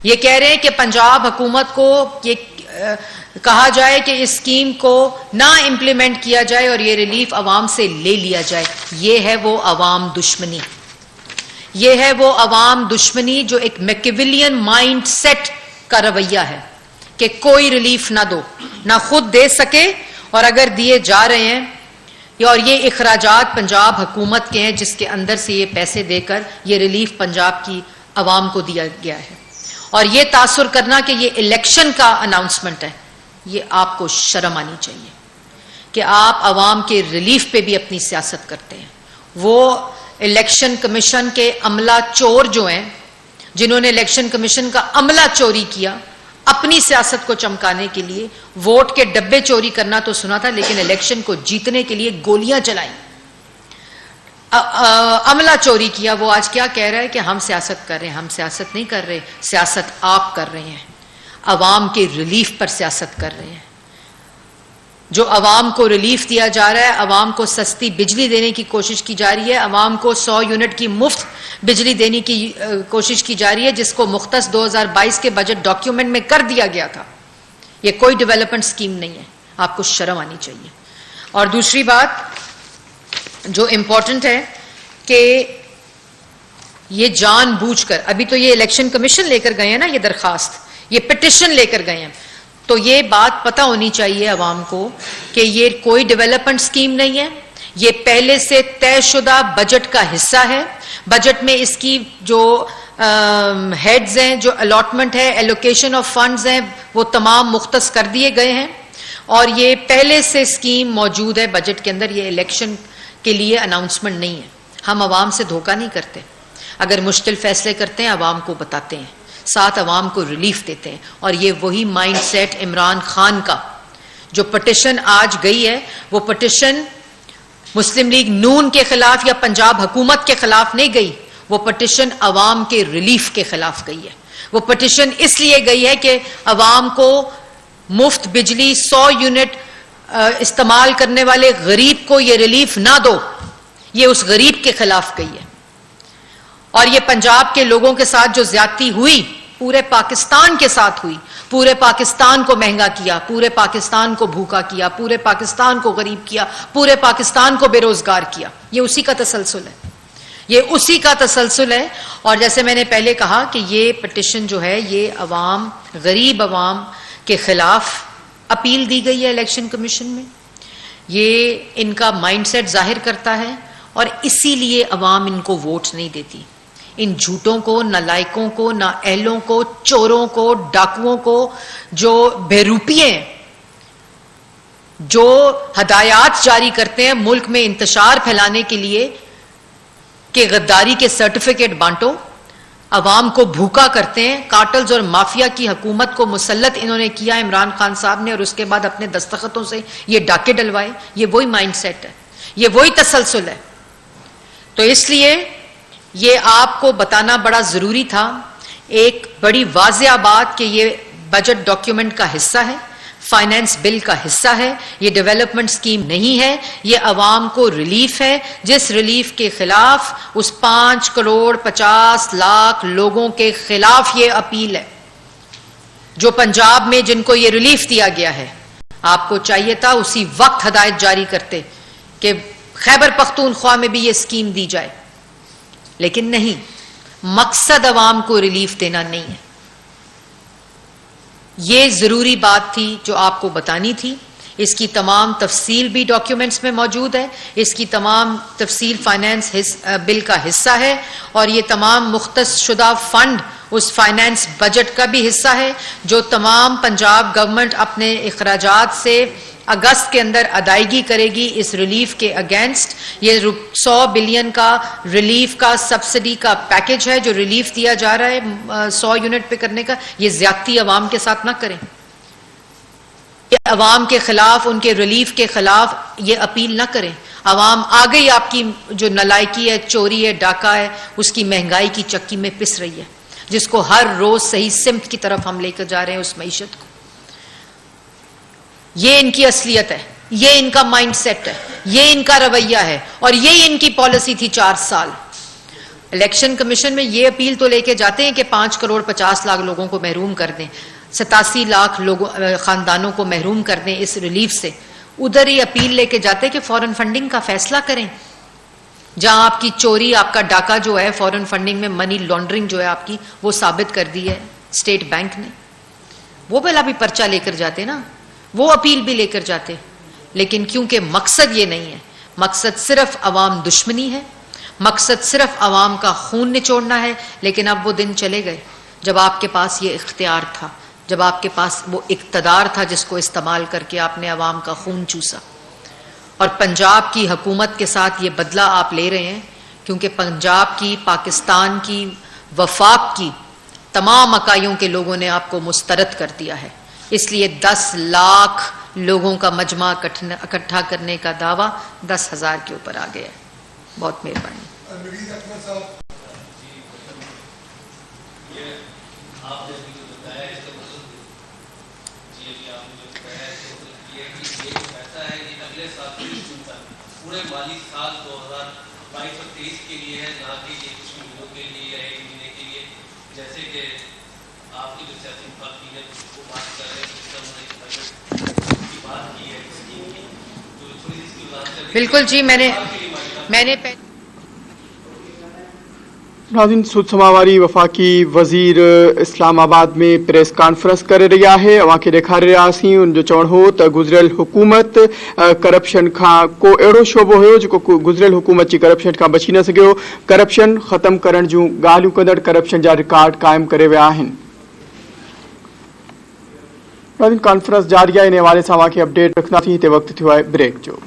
ये कह रहे हैं कि पंजाब हुकूमत को ये कहा जाए कि इस स्कीम को ना इंप्लीमेंट किया जाए और ये रिलीफ अवाम से ले लिया जाए। ये है वो अवाम दुश्मनी, ये है वो अवाम दुश्मनी जो एक मैकियावेलियन माइंड सेट का रवैया है कि कोई रिलीफ ना दो, ना खुद दे सके, और अगर दिए जा रहे हैं और ये इखराजात पंजाब हुकूमत के हैं जिसके अंदर से ये पैसे देकर ये रिलीफ पंजाब की अवाम को दिया गया है। और ये तासुर करना कि ये इलेक्शन का अनाउंसमेंट है, ये आपको शर्म आनी चाहिए कि आप अवाम के रिलीफ पे भी अपनी सियासत करते हैं। वो इलेक्शन कमीशन के अमला चोर जो हैं, जिन्होंने इलेक्शन कमीशन का अमला चोरी किया अपनी सियासत को चमकाने के लिए, वोट के डब्बे चोरी करना तो सुना था, लेकिन इलेक्शन को जीतने के लिए गोलियां चलाई, अमला चोरी किया। वो आज क्या कह रहा है कि हम सियासत कर रहे हैं। हम सियासत नहीं कर रहे, सियासत आप कर रहे हैं, अवाम के रिलीफ पर सियासत कर रहे हैं। जो अवाम को रिलीफ दिया जा रहा है, अवाम को सस्ती बिजली देने की कोशिश की जा रही है, अवाम को 100 यूनिट की मुफ्त बिजली देने की कोशिश की जा रही है, जिसको मुख्तस 2022 के बजट डॉक्यूमेंट में कर दिया गया था। ये कोई डेवलपमेंट स्कीम नहीं है, आपको शर्म आनी चाहिए। और दूसरी बात जो इंपॉर्टेंट है कि ये जानबूझकर, अभी तो ये इलेक्शन कमीशन लेकर गए हैं ना, ये दरखास्त, ये पिटिशन लेकर गए हैं, तो ये बात पता होनी चाहिए अवाम को कि ये कोई डेवलपमेंट स्कीम नहीं है, ये पहले से तयशुदा बजट का हिस्सा है। बजट में इसकी जो हेड्स हैं, जो अलॉटमेंट है, एलोकेशन ऑफ फंड्स हैं, वो तमाम मुख्तस कर दिए गए हैं और ये पहले से स्कीम मौजूद है बजट के अंदर। ये इलेक्शन के लिए अनाउंसमेंट नहीं है। हम अवाम से धोखा नहीं करते, अगर मुश्किल फैसले करते हैं अवाम को बताते हैं, साथ अवाम को रिलीफ देते हैं। और ये वही माइंड सेट इमरान खान का, जो पटिशन आज गई है, वो पटिशन मुस्लिम लीग नून के खिलाफ या पंजाब हुकूमत के खिलाफ नहीं गई, वो पटिशन अवाम के रिलीफ के खिलाफ गई है। वो पटिशन इसलिए गई है कि अवाम को मुफ्त बिजली 100 यूनिट इस्तेमाल करने वाले गरीब को ये रिलीफ ना दो, ये उस गरीब के खिलाफ गई है। और ये पंजाब के लोगों के साथ जो ज्यादती हुई, पूरे पाकिस्तान के साथ हुई, पूरे पाकिस्तान को महंगा किया, पूरे पाकिस्तान को भूखा किया, पूरे पाकिस्तान को गरीब किया, पूरे पाकिस्तान को बेरोजगार किया, ये उसी का तसलसल है, ये उसी का तसलसल है। और जैसे मैंने पहले कहा कि ये पिटिशन जो है, ये अवाम, गरीब अवाम के खिलाफ अपील दी गई है इलेक्शन कमीशन में। ये इनका माइंडसेट जाहिर करता है और इसीलिए अवाम इनको वोट नहीं देती। इन झूठों को, नालायकों को, नाअहलों को, चोरों को, डाकुओं को, जो बेरूपिये हैं, जो हदायत जारी करते हैं मुल्क में इंतशार फैलाने के लिए कि गद्दारी के सर्टिफिकेट बांटो, अवाम को भूखा करते हैं। कार्टल्स और माफिया की हुकूमत को मुसल्लत इन्होंने किया इमरान खान साहब ने, और उसके बाद अपने दस्तखतों से ये डाके डलवाए। ये वही माइंडसेट है, ये वही तसलसल है। तो इसलिए ये आपको बताना बड़ा जरूरी था। एक बड़ी वाज़िया बात कि ये बजट डॉक्यूमेंट का हिस्सा है, फाइनेंस बिल का हिस्सा है, ये डेवलपमेंट स्कीम नहीं है, ये अवाम को रिलीफ है, जिस रिलीफ के खिलाफ उस 5 करोड़ 50 लाख लोगों के खिलाफ ये अपील है, जो पंजाब में जिनको ये रिलीफ दिया गया है। आपको चाहिए था उसी वक्त हदायत जारी करते कि खैबर पख्तूनख्वा में भी ये स्कीम दी जाए, लेकिन नहीं, मकसद अवाम को रिलीफ देना नहीं है। ये जरूरी बात थी जो आपको बतानी थी। इसकी तमाम तफसील भी डॉक्यूमेंट्स में मौजूद है, इसकी तमाम तफसील फाइनेंस बिल का हिस्सा है, और ये तमाम मुख्तस शुदा फंड उस फाइनेंस बजट का भी हिस्सा है, जो तमाम पंजाब गवर्नमेंट अपने इखराजात से अगस्त के अंदर अदायगी करेगी इस रिलीफ के अगेंस्ट। ये 100 बिलियन का रिलीफ का सब्सिडी का पैकेज है जो रिलीफ दिया जा रहा है 100 यूनिट पे करने का। ये ज्यादती अवाम के साथ ना करें, ये अवाम के खिलाफ, उनके रिलीफ के खिलाफ ये अपील ना करें। अवाम आ गई, आपकी जो नलायकी है, चोरी है, डाका है, उसकी महंगाई की चक्की में पिस रही है, जिसको हर रोज सही सिमत की तरफ हम लेकर जा रहे हैं उस मईशत को। ये इनकी असलियत है, ये इनका माइंडसेट है, ये इनका रवैया है, और ये इनकी पॉलिसी थी 4 साल। इलेक्शन कमीशन में ये अपील तो लेके जाते हैं कि 5 करोड़ 50 लाख लोगों को महरूम कर दें, 87 लाख लोगों खानदानों को महरूम कर दें इस रिलीफ से। उधर ही अपील लेके जाते हैं कि फॉरेन फंडिंग का फैसला करें, जहां आपकी चोरी, आपका डाका जो है, फॉरेन फंडिंग में मनी लॉन्ड्रिंग जो है आपकी, वो साबित कर दी है स्टेट बैंक ने। वो पहला भी पर्चा लेकर जाते ना, वो अपील भी लेकर जाते, लेकिन क्योंकि मकसद ये नहीं है, मकसद सिर्फ अवाम दुश्मनी है, मकसद सिर्फ अवाम का खून निचोड़ना है। लेकिन अब वो दिन चले गए जब आपके पास ये इख्तियार था, जब आपके पास वो इक़्तिदार था जिसको इस्तेमाल करके आपने अवाम का खून चूसा। और पंजाब की हुकूमत के साथ ये बदला आप ले रहे हैं, क्योंकि पंजाब की, पाकिस्तान की, वफाक की तमाम इकाइयों के लोगों ने आपको मुस्तरद कर दिया है। इसलिए 10 लाख लोगों का मजमा इकट्ठा करने का दावा 10,000 के ऊपर आ गया है। बहुत मेहरबानी। पूरे माली साल 2022-23 के लिए है, ना कि ये कुछ महीनों के लिए है, एक महीने के लिए। जैसे कि आपकी जो सियासी पार्टी है वो बात कर रहे हैं, बजट की बात की है स्कीम की, तो थोड़ी सी इसकी वजह। बिल्कुल जी, मैंने नाज़रीन, सूद समावारी वफाकी वज़ीर इस्लामाबाद में प्रेस कॉन्फ्रेंस कर रहा है। अवां खे ॾेखारे रहियासीं उन जो चवणु हो त गुज़िरियल हुकूमत करप्शन खां को अहिड़ो शोबो हुयो जेको गुज़िरियल हुकूमत जी करप्शन खां बची न सघियो। करप्शन ख़त्म करण जूं ॻाल्हियूं कंदड़ करप्शन जा रिकॉर्ड क़ाइमु करे विया आहिनि। नाज़रीन, कॉन्फ्रेंस जारी आहे, इन हवाले सां अवां खे अपडेट रखंदासीं। हिते वक़्तु थियो आहे ब्रेक जो।